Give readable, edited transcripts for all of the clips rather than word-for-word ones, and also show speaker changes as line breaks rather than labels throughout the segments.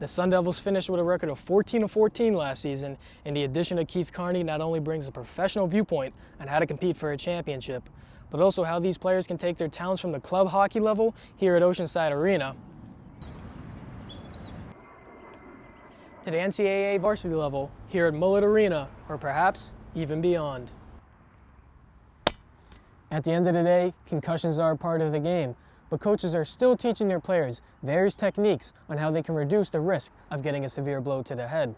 The Sun Devils finished with a record of 14-14 last season, and the addition of Keith Carney not only brings a professional viewpoint on how to compete for a championship, but also how these players can take their talents from the club hockey level here at Oceanside Arena to the NCAA varsity level here at Mullet Arena, or perhaps even beyond. At the end of the day, concussions are a part of the game, but coaches are still teaching their players various techniques on how they can reduce the risk of getting a severe blow to the head.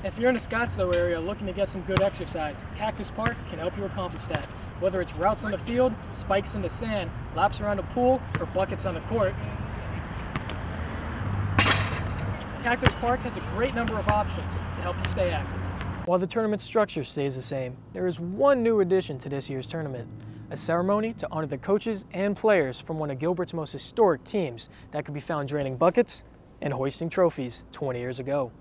If you're in the Scottsdale area looking to get some good exercise, Cactus Park can help you accomplish that. Whether it's routes on the field, spikes in the sand, laps around the pool, or buckets on the court, Cactus Park has a great number of options to help you stay active. While the tournament structure stays the same, there is one new addition to this year's tournament: a ceremony to honor the coaches and players from one of Gilbert's most historic teams that could be found draining buckets and hoisting trophies 20 years ago.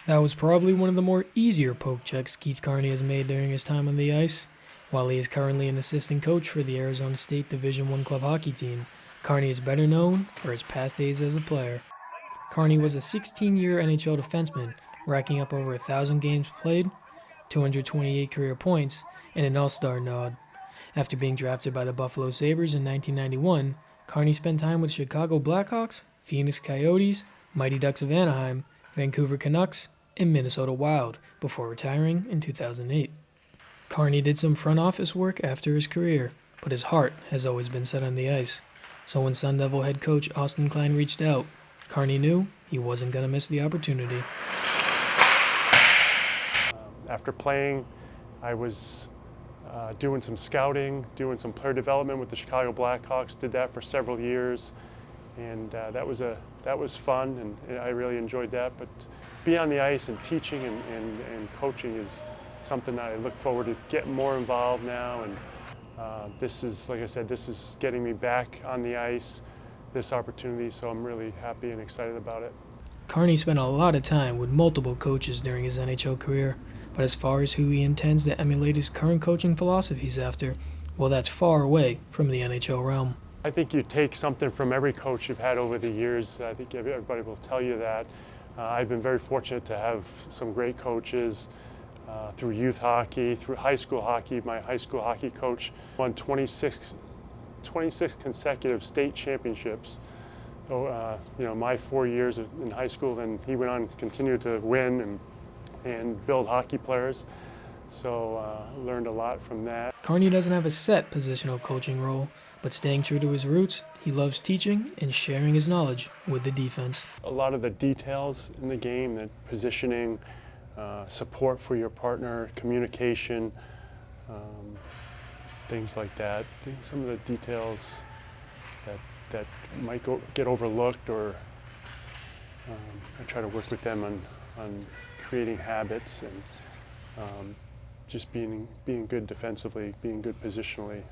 That was probably one of the more easier poke checks Keith Carney has made during his time on the ice. While he is currently an assistant coach for the Arizona State Division I club hockey team, Carney is better known for his past days as a player. Carney was a 16-year NHL defenseman, racking up over 1,000 games played, 228 career points, and an All-Star nod. After being drafted by the Buffalo Sabres in 1991, Carney spent time with Chicago Blackhawks, Phoenix Coyotes, Mighty Ducks of Anaheim, Vancouver Canucks, and Minnesota Wild before retiring in 2008. Carney did some front office work after his career, but his heart has always been set on the ice. So when Sun Devil head coach Austin Klein reached out, Carney knew he wasn't going to miss the opportunity.
After playing, I was doing some scouting, doing some player development with the Chicago Blackhawks. Did that for several years, and that was fun, and I really enjoyed that. But being on the ice and teaching and coaching is something that I look forward to getting more involved now. And this is, like I said, this is getting me back on the ice, this opportunity, so I'm really happy and excited about it.
Carney spent a lot of time with multiple coaches during his NHL career, but as far as who he intends to emulate his current coaching philosophies after, well, that's far away from the NHL realm.
I think you take something from every coach you've had over the years. I think everybody will tell you that. I've been very fortunate to have some great coaches through youth hockey, through high school hockey. My high school hockey coach won 26 consecutive state championships. So, my 4 years in high school, then he went on to continue to win and build hockey players. So learned a lot from that.
Carney doesn't have a set positional coaching role, but staying true to his roots, he loves teaching and sharing his knowledge with the defense.
A lot of the details in the game, the positioning, support for your partner, communication, things like that. I think some of the details that might get overlooked, or I try to work with them on creating habits and just being good defensively, being good positionally.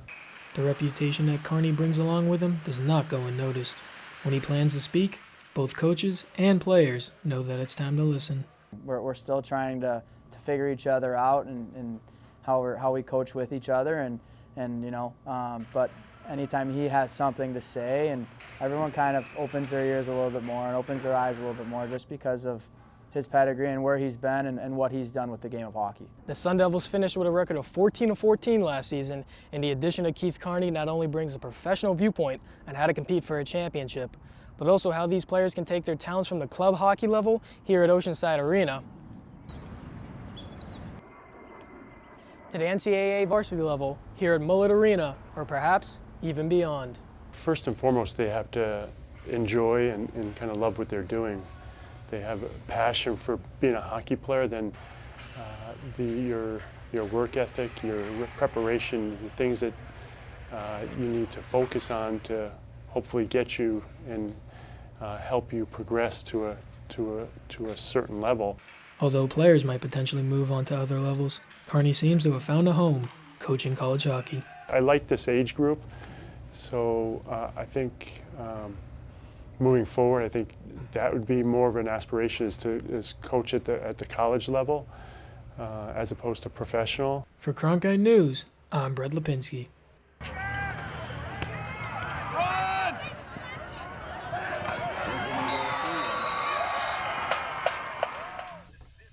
The reputation that Carney brings along with him does not go unnoticed. When he plans to speak, both coaches and players know that it's time to listen.
We're still trying to figure each other out and how we coach with each other, but anytime he has something to say, and everyone kind of opens their ears a little bit more and opens their eyes a little bit more just because of his pedigree and where he's been and what he's done with the game of hockey.
The Sun Devils finished with a record of 14-14 last season, and the addition of Keith Carney not only brings a professional viewpoint on how to compete for a championship, but also how these players can take their talents from the club hockey level here at Oceanside Arena to the NCAA varsity level here at Mullet Arena, or perhaps even beyond.
First and foremost, they have to enjoy and kind of love what they're doing. They have a passion for being a hockey player, then your work ethic, your preparation, the things that you need to focus on to hopefully get you and help you progress to a certain level.
Although players might potentially move on to other levels, Carney seems to have found a home coaching college hockey.
I like this age group, so I think moving forward, I think that would be more of an aspiration is coach at the college level as opposed to professional.
For Cronkite News, I'm Brett Lapinski.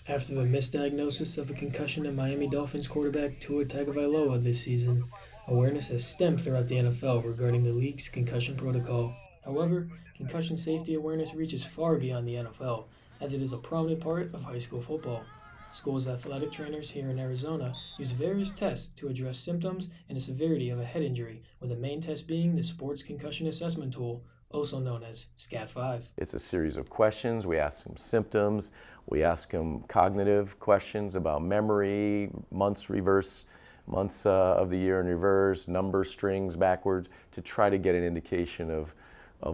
After the misdiagnosis of a concussion in Miami Dolphins quarterback Tua Tagovailoa this season, awareness has stemmed throughout the NFL regarding the league's concussion protocol. However, concussion safety awareness reaches far beyond the NFL, as it is a prominent part of high school football. Schools' athletic trainers here in Arizona use various tests to address symptoms and the severity of a head injury, with the main test being the Sports Concussion Assessment Tool, also known as SCAT-5.
It's a series of questions. We ask them symptoms. We ask them cognitive questions about memory, months of the year in reverse, number strings backwards, to try to get an indication of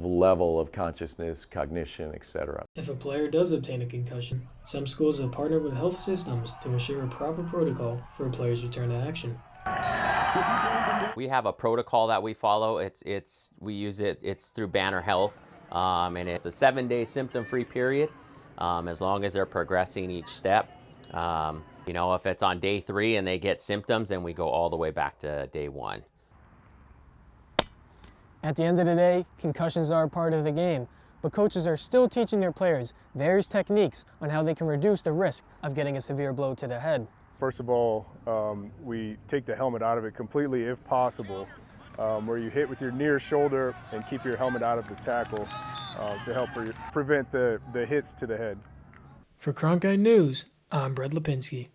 level of consciousness, cognition, etc.
If a player does obtain a concussion, some schools have partnered with health systems to ensure a proper protocol for a player's return to action.
We have a protocol that we follow. We use it. It's through Banner Health, and it's a 7-day symptom-free period, as long as they're progressing each step. If it's on day 3 and they get symptoms, then we go all the way back to day 1.
At the end of the day, concussions are a part of the game, but coaches are still teaching their players various techniques on how they can reduce the risk of getting a severe blow to the head.
First of all, we take the helmet out of it completely if possible, where you hit with your near shoulder and keep your helmet out of the tackle to help prevent the hits to the head.
For Cronkite News, I'm Brett Lapinski.